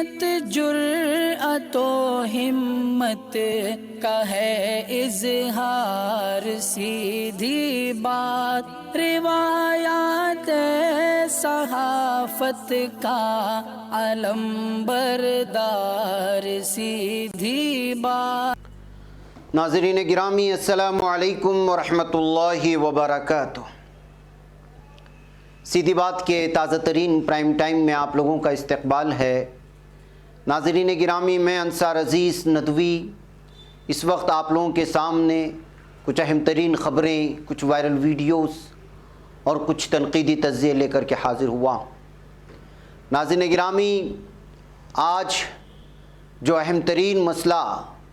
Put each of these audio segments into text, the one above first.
عصمت جرأت و ہمت کا ہے اظہار، سیدھی بات روایات صحافت کا علم بردار، سیدھی بات۔ ناظرین گرامی السلام علیکم ورحمۃ اللہ وبرکاتہ۔ سیدھی بات کے تازہ ترین پرائم ٹائم میں آپ لوگوں کا استقبال ہے۔ ناظرین گرامی، میں انصار عزیز ندوی اس وقت آپ لوگوں کے سامنے کچھ اہم ترین خبریں، کچھ وائرل ویڈیوز اور کچھ تنقیدی تجزیے لے کر کے حاضر ہوا۔ ناظرین گرامی، آج جو اہم ترین مسئلہ،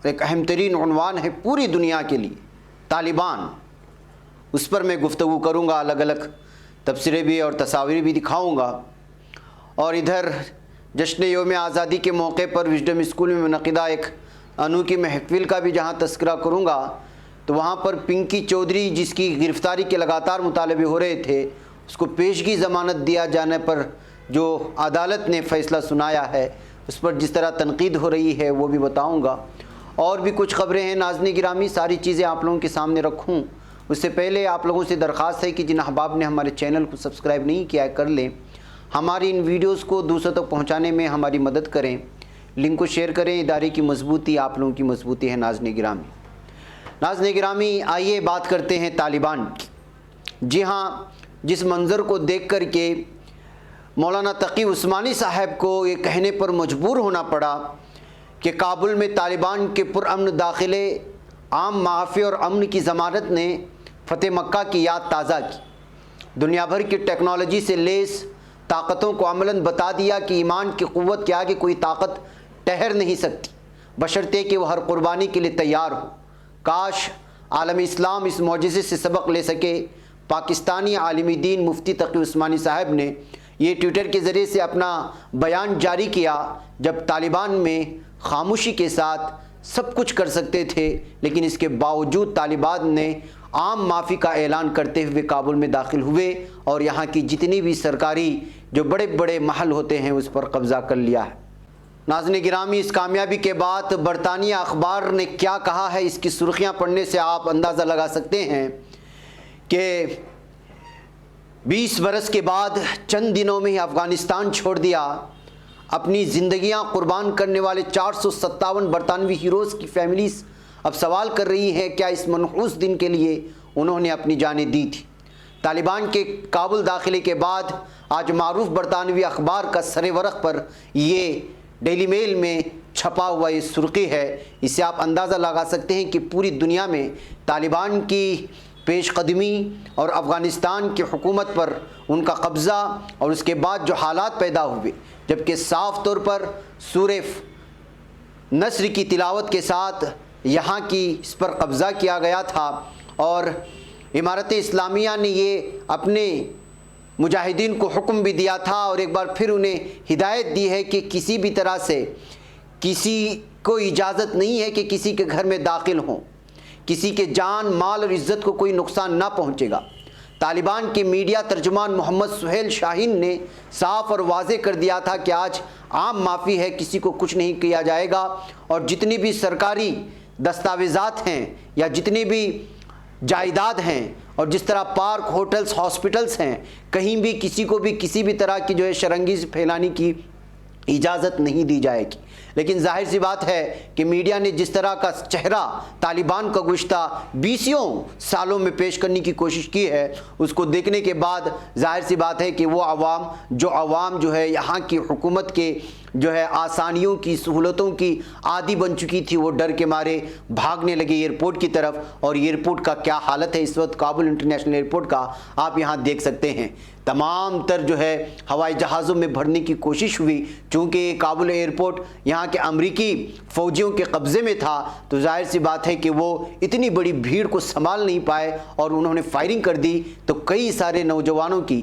ایک اہم ترین عنوان ہے پوری دنیا کے لیے، طالبان، اس پر میں گفتگو کروں گا، الگ الگ تبصرے بھی اور تصاویر بھی دکھاؤں گا، اور ادھر جشن یوم آزادی کے موقع پر وژڈم اسکول میں منعقدہ ایک انوکھی محفل کا بھی جہاں تذکرہ کروں گا، تو وہاں پر پنکی چودھری جس کی گرفتاری کے لگاتار مطالبے ہو رہے تھے، اس کو پیشگی ضمانت دیا جانے پر جو عدالت نے فیصلہ سنایا ہے، اس پر جس طرح تنقید ہو رہی ہے وہ بھی بتاؤں گا، اور بھی کچھ خبریں ہیں۔ ناظرین گرامی، ساری چیزیں آپ لوگوں کے سامنے رکھوں اس سے پہلے آپ لوگوں سے درخواست ہے کہ جن احباب نے ہمارے چینل کو سبسکرائب نہیں کیا ہے کر لیں، ہماری ان ویڈیوز کو دوسروں تک پہنچانے میں ہماری مدد کریں، لنک کو شیئر کریں۔ ادارے کی مضبوطی آپ لوگوں کی مضبوطی ہے۔ ناظرین گرامی، آئیے بات کرتے ہیں طالبان کی۔ جی ہاں، جس منظر کو دیکھ کر کے مولانا تقی عثمانی صاحب کو یہ کہنے پر مجبور ہونا پڑا کہ کابل میں طالبان کے پرامن داخلے، عام معافی اور امن کی ضمانت نے فتح مکہ کی یاد تازہ کی، دنیا بھر کی ٹیکنالوجی سے لیس طاقتوں کو عملاً بتا دیا کہ ایمان کی قوت کے آگے کوئی طاقت ٹھہر نہیں سکتی، بشرطے کہ وہ ہر قربانی کے لیے تیار ہو۔ کاش عالم اسلام اس معجزے سے سبق لے سکے۔ پاکستانی عالم دین مفتی تقی عثمانی صاحب نے یہ ٹویٹر کے ذریعے سے اپنا بیان جاری کیا، جب طالبان میں خاموشی کے ساتھ سب کچھ کر سکتے تھے، لیکن اس کے باوجود طالبان نے عام معافی کا اعلان کرتے ہوئے کابل میں داخل ہوئے اور یہاں کی جتنی بھی سرکاری جو بڑے بڑے محل ہوتے ہیں اس پر قبضہ کر لیا ہے۔ ناظرین گرامی، اس کامیابی کے بعد برطانیہ اخبار نے کیا کہا ہے، اس کی سرخیاں پڑھنے سے آپ اندازہ لگا سکتے ہیں کہ 20 برس کے بعد چند دنوں میں ہی افغانستان چھوڑ دیا، اپنی زندگیاں قربان کرنے والے 457 برطانوی ہیروز کی فیملیز اب سوال کر رہی ہیں کیا اس منحوس دن کے لیے انہوں نے اپنی جانیں دی تھی۔ طالبان کے کابل داخلے کے بعد آج معروف برطانوی اخبار کا سر ورق پر یہ ڈیلی میل میں چھپا ہوا یہ سرخی ہے، اس سے آپ اندازہ لگا سکتے ہیں کہ پوری دنیا میں طالبان کی پیش قدمی اور افغانستان کی حکومت پر ان کا قبضہ اور اس کے بعد جو حالات پیدا ہوئے، جبکہ صاف طور پر سورہ نصر کی تلاوت کے ساتھ یہاں کی اس پر قبضہ کیا گیا تھا، اور امارت اسلامیہ نے یہ اپنے مجاہدین کو حکم بھی دیا تھا اور ایک بار پھر انہیں ہدایت دی ہے کہ کسی بھی طرح سے کسی کو اجازت نہیں ہے کہ کسی کے گھر میں داخل ہوں، کسی کے جان، مال اور عزت کو کوئی نقصان نہ پہنچے گا۔ طالبان کے میڈیا ترجمان محمد سہیل شاہین نے صاف اور واضح کر دیا تھا کہ آج عام معافی ہے، کسی کو کچھ نہیں کیا جائے گا، اور جتنی بھی سرکاری دستاویزات ہیں یا جتنی بھی جائیداد ہیں اور جس طرح پارک، ہوٹلز، ہاسپٹلز ہیں، کہیں بھی کسی کو بھی کسی بھی طرح کی جو ہے شرانگیز پھیلانے کی اجازت نہیں دی جائے گی۔ لیکن ظاہر سی بات ہے کہ میڈیا نے جس طرح کا چہرہ طالبان کا گزشتہ 20 سالوں میں پیش کرنے کی کوشش کی ہے، اس کو دیکھنے کے بعد ظاہر سی بات ہے کہ وہ عوام جو ہے یہاں کی حکومت کے جو ہے آسانیوں کی، سہولتوں کی عادی بن چکی تھی، وہ ڈر کے مارے بھاگنے لگے ایئرپورٹ کی طرف، اور ایئرپورٹ کا کیا حالت ہے اس وقت کابل انٹرنیشنل ایئرپورٹ کا آپ یہاں دیکھ سکتے ہیں۔ تمام تر جو ہے ہوائی جہازوں میں بھرنے کی کوشش ہوئی، چونکہ یہ کابل ایئرپورٹ یہاں کے امریکی فوجیوں کے قبضے میں تھا، تو ظاہر سی بات ہے کہ وہ اتنی بڑی بھیڑ کو سنبھال نہیں پائے اور انہوں نے فائرنگ کر دی، تو کئی سارے نوجوانوں کی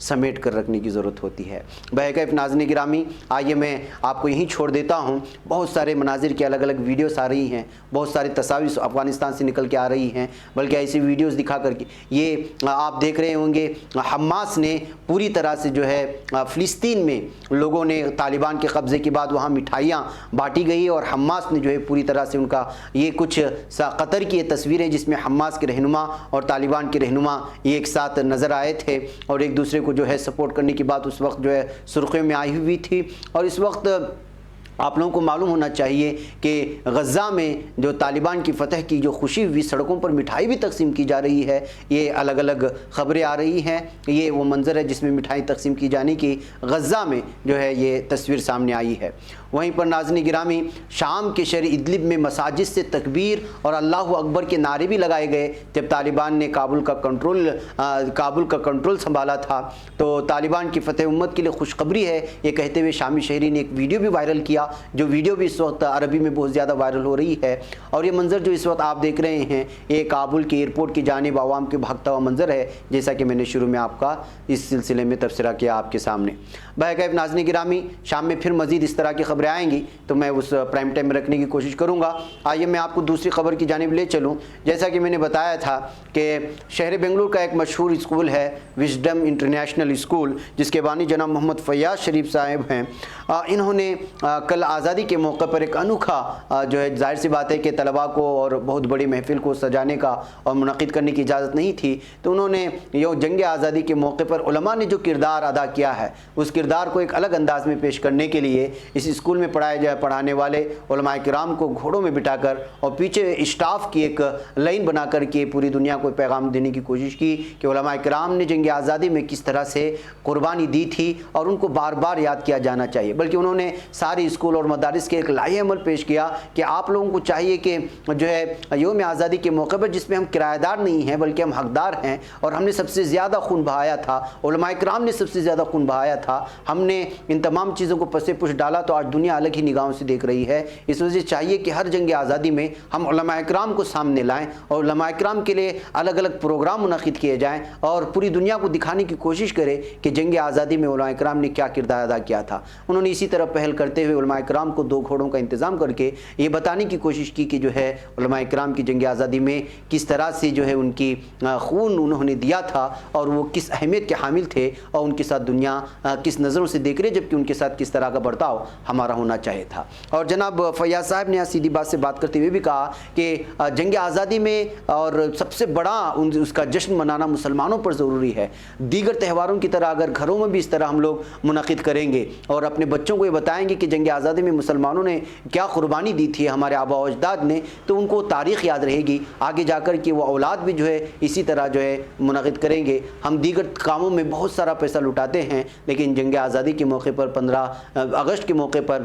سمیٹ کر رکھنے کی ضرورت ہوتی ہے۔ بہرکیف ناظرین گرامی، آئیے میں آپ کو یہیں چھوڑ دیتا ہوں۔ بہت سارے مناظر کی الگ الگ ویڈیوز آ رہی ہیں، بہت ساری تصاویر افغانستان سے نکل کے آ رہی ہیں، بلکہ ایسی ویڈیوز دکھا کر کے یہ آپ دیکھ رہے ہوں گے حماس نے پوری طرح سے جو ہے فلسطین میں لوگوں نے طالبان کے قبضے کے بعد وہاں مٹھائیاں بانٹی گئی، اور حماس نے جو ہے پوری طرح سے ان کا یہ کچھ قطر کی یہ تصویریں جس میں حماس کے رہنما اور طالبان کے رہنما یہ ایک ساتھ نظر آئے تھے اور ایک دوسرے کو جو ہے سپورٹ کرنے کی بات اس وقت جو ہے سرخیوں میں آئی ہوئی تھی۔ اور اس وقت آپ لوگوں کو معلوم ہونا چاہیے کہ غزہ میں جو طالبان کی فتح کی جو خوشی ہوئی، سڑکوں پر مٹھائی بھی تقسیم کی جا رہی ہے، یہ الگ الگ خبریں آ رہی ہیں۔ یہ وہ منظر ہے جس میں مٹھائی تقسیم کی جانے کی غزہ میں جو ہے یہ تصویر سامنے آئی ہے۔ وہیں پر ناظرین گرامی، شام کے شہر ادلب میں مساجد سے تکبیر اور اللہ اکبر کے نعرے بھی لگائے گئے جب طالبان نے کابل کا کنٹرول سنبھالا تھا۔ تو طالبان کی فتح امت کے لیے خوشخبری ہے، یہ کہتے ہوئے شامی شہری نے ایک ویڈیو بھی وائرل کیا، جو ویڈیو بھی اس وقت عربی میں بہت زیادہ وائرل ہو رہی ہے۔ اور یہ منظر جو اس وقت آپ دیکھ رہے ہیں، یہ کابل کے ایئرپورٹ کی جانب عوام کے بھاگتا ہوا منظر ہے، جیسا کہ میں نے شروع میں آپ کا اس سلسلے میں تبصرہ کیا آپ کے سامنے۔ بہرکیف ناظرین گرامی، شام میں پھر مزید اس طرح کی خبریں آئیں گی تو میں اس پرائم ٹائم میں رکھنے کی کوشش کروں گا۔ آئیے میں آپ کو دوسری خبر کی جانب لے چلوں۔ جیسا کہ میں نے بتایا تھا کہ شہر بنگلور کا ایک مشہور اسکول ہے وژڈم انٹرنیشنل اسکول، جس کے بانی جناب محمد فیاض شریف صاحب ہیں۔ انہوں نے کل آزادی کے موقع پر ایک انوکھا جو ہے، ظاہر سی بات ہے کہ طلباء کو اور بہت بڑی محفل کو سجانے کا اور منعقد کرنے کی اجازت نہیں تھی، تو انہوں نے یہ جنگ آزادی کے موقع پر علماء نے جو کردار ادا کیا ہے اس کردار کو ایک الگ انداز میں پیش کرنے کے لیے اس اسکول میں پڑھانے والے علماء کرام کو گھوڑوں میں بٹھا کر اور پیچھے اسٹاف کی ایک لائن بنا کر کے پوری دنیا کو پیغام دینے کی کوشش کی کہ علماء کرام نے جنگ آزادی میں کس طرح سے قربانی دی تھی اور ان کو بار بار یاد کیا جانا چاہیے۔ بلکہ انہوں نے سارے اسکول اور مدارس کے ایک لائحہ عمل پیش کیا کہ آپ لوگوں کو چاہیے کہ جو ہے یوم آزادی کے موقع پر، جس میں ہم کرایہ دار نہیں ہیں بلکہ ہم حقدار ہیں اور ہم نے سب سے زیادہ خون بہایا تھا، علماء کرام نے سب سے زیادہ خون بہایا تھا، ہم نے ان تمام چیزوں کو پس پش ڈالا تو آج دنیا الگ ہی نگاہوں سے دیکھ رہی ہے۔ اس وجہ سے چاہیے کہ ہر جنگ آزادی میں ہم علماء کرام کو سامنے لائیں اور علماء کرام کے لیے الگ الگ پروگرام منعقد کیے جائیں اور پوری دنیا کو دکھانے کی کوشش کرے کہ جنگ آزادی میں علماء کرام نے کیا کردار ادا کیا تھا۔ انہوں نے اسی طرح پہل کرتے ہوئے علماء کرام کو 2 گھوڑوں کا انتظام کر کے یہ بتانے کی کوشش کی کہ جو ہے علماء کرام کی جنگ آزادی میں کس طرح سے جو ہے ان کی خون انہوں نے دیا تھا اور وہ کس اہمیت کے حامل تھے اور ان کے ساتھ دنیا کس نظروں سے دیکھ رہے، جبکہ ان کے ساتھ کس طرح کا برتاؤ ہمارا ہونا چاہیے تھا۔ اور جناب فیاض صاحب نے سیدھی بات سے بات کرتے ہوئے بھی کہا کہ جنگ آزادی میں اور سب سے بڑا اس کا جشن منانا مسلمانوں پر ضروری ہے۔ دیگر تہواروں کی طرح اگر گھروں میں بھی اس طرح ہم لوگ منعقد کریں گے اور اپنے بچوں کو یہ بتائیں گے کہ جنگ آزادی میں مسلمانوں نے کیا قربانی دی تھی، ہمارے آباء و اجداد نے، تو ان کو تاریخ یاد رہے گی آگے جا کر کہ وہ اولاد بھی جو ہے اسی طرح جو ہے منعقد کریں گے۔ ہم دیگر کاموں میں بہت سارا پیسہ لٹاتے ہیں، لیکن جنگ آزادی کے موقع پر 15 اگست کے موقع پر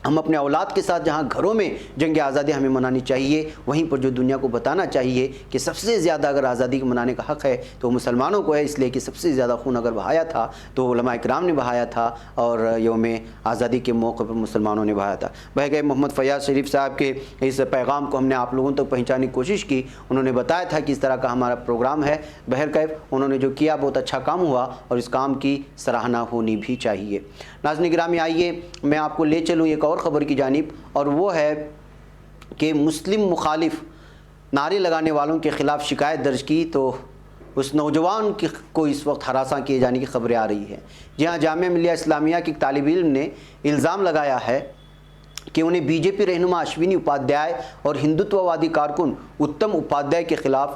ہم اپنے اولاد کے ساتھ جہاں گھروں میں جنگ آزادی ہمیں منانی چاہیے، وہیں پر جو دنیا کو بتانا چاہیے کہ سب سے زیادہ اگر آزادی کو منانے کا حق ہے تو مسلمانوں کو ہے، اس لیے کہ سب سے زیادہ خون اگر بہایا تھا تو علماء کرام نے بہایا تھا اور یوم آزادی کے موقع پر مسلمانوں نے بہایا تھا۔ بہرکیف محمد فیاض شریف صاحب کے اس پیغام کو ہم نے آپ لوگوں تک پہنچانے کی کوشش کی۔ انہوں نے بتایا تھا کہ اس طرح کا ہمارا پروگرام ہے۔ بہرکیف انہوں نے جو کیا بہت اچھا کام ہوا اور اس کام کی سراہنا ہونی بھی چاہیے۔ ناظرین گرامی، آئیے میں آپ کو لے چلوں ایک اور خبر کی جانب، اور وہ ہے کہ مسلم مخالف نعرے لگانے والوں کے خلاف شکایت درج کی تو اس نوجوان کو اس وقت ہراساں کیے جانے کی خبریں آ رہی ہیں۔ جی ہاں، جامعہ ملیہ اسلامیہ کے ایک طالب علم نے الزام لگایا ہے کہ انہیں بی جے پی رہنما اشونی اپادھیائے اور ہندوتو وادی کارکن اتم اپادھیائے کے خلاف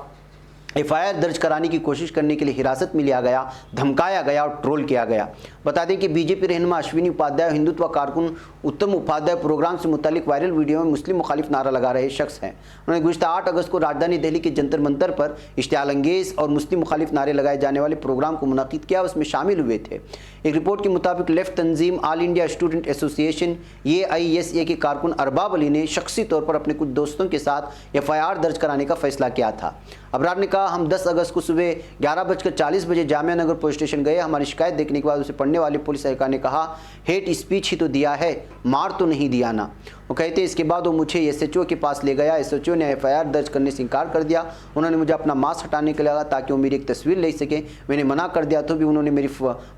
ایف آئی آر درج کرانے کی کوشش کرنے کے لیے حراست میں لیا گیا، دھمکایا گیا اور ٹرول کیا گیا۔ بتا دیں کہ بی جے پی رہنما اشونی اپادھیائے اور ہندوتوا کارکن اتم اپادھیائے پروگرام سے متعلق وائرل ویڈیو میں مسلم مخالف نعرہ لگا رہے شخص ہیں۔ انہوں نے گزشتہ 8 اگست کو راجدھانی دہلی کے جنتر منتر پر اشتعال انگیز اور مسلم مخالف نعرے لگائے جانے والے پروگرام کو منعقد کیا، اس میں شامل ہوئے تھے۔ ایک رپورٹ کے مطابق لیفٹ تنظیم آل انڈیا اسٹوڈنٹ ایسوسی ایشن AISA کے کارکن ارباب علی نے شخصی طور پر اپنے کچھ دوستوں کے ساتھ ایف آئی آر درج کرانے کا فیصلہ کیا تھا۔ ابرار نے کہا ہم 10 اگست کو صبح 11:40 جامعہ نگر پولیس اسٹیشن گئے. ہماری شکایت دیکھنے کے بعد اسے پڑھنے والے پولیس اہلکار نے کہا ہیٹ اسپیچ ہی تو دیا ہے, مار تو نہیں دیا نا. وہ کہتے ہیں اس کے بعد وہ مجھے ایس ایچ او کے پاس لے گیا. ایس ایچ او نے ایف آئی آر درج کرنے سے انکار کر دیا. انہوں نے مجھے اپنا ماسک ہٹانے کے لگا تاکہ وہ میری ایک تصویر لے سکیں. میں نے منع کر دیا تو بھی انہوں نے میری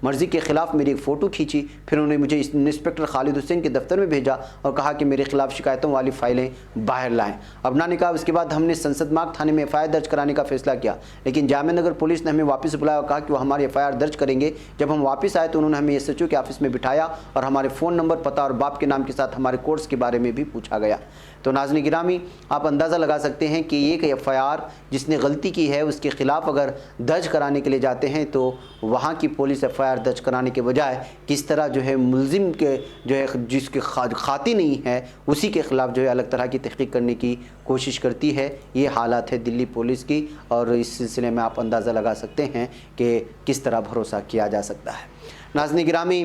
مرضی کے خلاف میری ایک فوٹو کھینچی. پھر انہوں نے مجھے انسپکٹر خالد حسین کے دفتر میں بھیجا اور کہا کہ میرے خلاف شکایتوں والی فائلیں باہر لائیں. ابنا نے کہا اس کے بعد ہم نے سنسد مارگ تھانے میں ایف آئی آر درج کرانے کا فیصلہ کیا, لیکن جامعہ نگر پولیس نے ہمیں واپس بلایا اور کہا کہ وہ ہماری ایف آئی آر درج کریں گے. جب ہم واپس آئے تو انہوں نے ہمیں ایس ایچ او کے آفس میں بٹھایا اور ہمارے فون نمبر, پتہ اور باپ کے نام کے ساتھ ہمارے کورس کے بارے میں بھی پوچھا گیا. تو ناظرین گرامی, آپ اندازہ لگا سکتے ہیں کہ یہ ایف آئی آر جس نے غلطی کی ہے اس کے خلاف اگر درج کرانے کے لیے جاتے ہیں تو وہاں کی پولیس ایف آئی آر درج کرانے کے بجائے کس طرح جو ہے ملزم کے جو ہے جس کے خاطی نہیں ہے اسی کے خلاف جو ہے الگ طرح کی تحقیق کرنے کی کوشش کرتی ہے. یہ حالات ہے دلی پولیس کی, اور اس سلسلے میں آپ اندازہ لگا سکتے ہیں کہ کس طرح بھروسہ کیا جا سکتا ہے. ناظرین گرامی,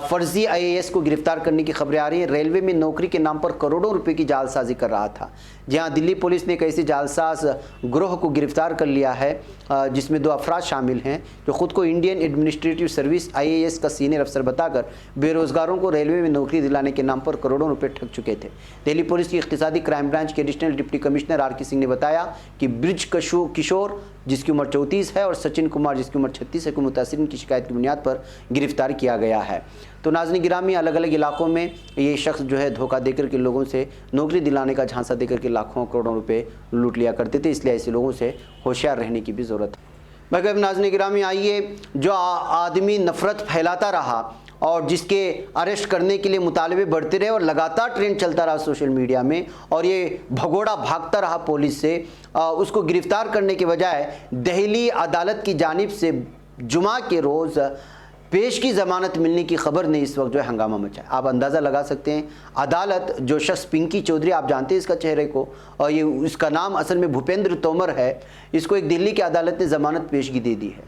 فرضی آئی اے ایس کو گرفتار کرنے کی خبریں آ رہی ہیں. ریلوے میں نوکری کے نام پر کروڑوں روپے کی جعل سازی کر رہا تھا. جی ہاں, دلی پولیس نے ایک ایسے جعل ساز گروہ کو گرفتار کر لیا ہے جس میں 2 افراد شامل ہیں جو خود کو Indian administrative service I A S کا سینئر افسر بتا کر بے روزگاروں کو ریلوے میں نوکری دلانے کے نام پر کروڑوں روپے ٹھگ چکے تھے. دہلی پولیس کی اقتصادی کرائم برانچ کے ایڈیشنل ڈپٹی کمشنر آر کے سنگھ نے بتایا کہ برج کشور جس کی عمر 34 ہے اور سچن کمار جس کی عمر 36 ہے کو متاثرین کی شکایت کی بنیاد پر گرفتار کیا گیا ہے. تو ناظرین گرامی, الگ الگ علاقوں میں یہ شخص جو ہے دھوکہ دے کر کے لوگوں سے نوکری دلانے کا جھانسا دے کر کے لاکھوں کروڑوں روپے لوٹ لیا کرتے تھے, اس لیے ایسے لوگوں سے ہوشیار رہنے کی بھی ضرورت ہے. باقی ناظرین گرامی, آئیے جو آدمی نفرت پھیلاتا رہا اور جس کے اریسٹ کرنے کے لیے مطالبے بڑھتے رہے اور لگاتار ٹرینڈ چلتا رہا سوشل میڈیا میں, اور یہ بھگوڑا بھاگتا رہا پولیس سے, اس کو گرفتار کرنے کے بجائے دہلی عدالت کی جانب سے جمعہ کے روز پیش کی ضمانت ملنے کی خبر نے اس وقت جو ہے ہنگامہ مچایا. آپ اندازہ لگا سکتے ہیں عدالت, جو شخص پنکی چودھری, آپ جانتے ہیں اس کا چہرے کو, اور یہ اس کا نام اصل میں بھوپیندر تومر ہے, اس کو ایک دلی کی عدالت نے ضمانت پیشگی دے دی ہے.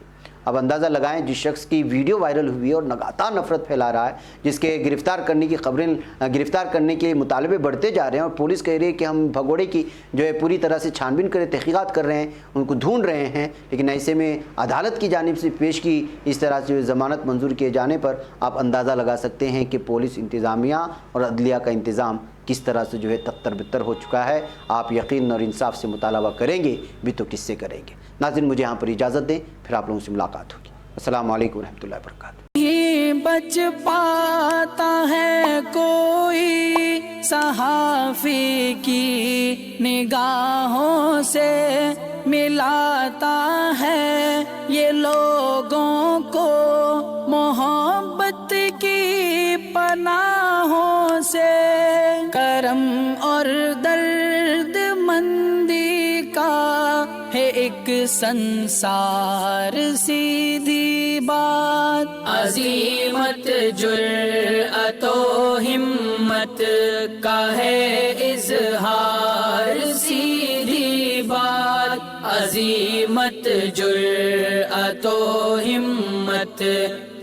اب اندازہ لگائیں جس شخص کی ویڈیو وائرل ہوئی اور لگاتار نفرت پھیلا رہا ہے, جس کے گرفتار کرنے کی خبریں, گرفتار کرنے کے مطالبے بڑھتے جا رہے ہیں اور پولیس کہہ رہی ہے کہ ہم بھگوڑے کی جو ہے پوری طرح سے چھان بین کریں, تحقیقات کر رہے ہیں, ان کو ڈھونڈ رہے ہیں, لیکن ایسے میں عدالت کی جانب سے پیش کی اس طرح سے ضمانت منظور کیے جانے پر آپ اندازہ لگا سکتے ہیں کہ پولیس انتظامیہ اور عدلیہ کا انتظام کس طرح سے جو ہے تتر بتر ہو چکا ہے. آپ یقین اور انصاف سے مطالبہ کریں گے بھی تو کس سے کریں گے. ناظرین مجھے یہاں پر اجازت دیں, پھر آپ لوگوں سے ملاقات ہوگی. السلام علیکم ورحمۃ اللہ وبرکاتہ. نہیں بچ پاتا ہے کوئی صحافی کی نگاہوں سے, ملاتا ہے یہ لوگوں کو محبت کی پناہوں سے. کرم اور درد مندی کا ہے ایک سنسار, سیدھی بات عظیمت جرأت و ہمت کا ہے اظہار, سیدھی بات عظیمت جرأت و ہمت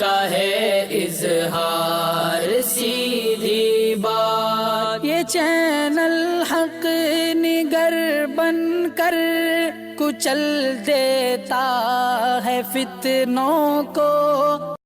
کا ہے اظہار, سیدھی بات. یہ چینل حق نگر بن کر کچل دیتا ہے فتنوں کو,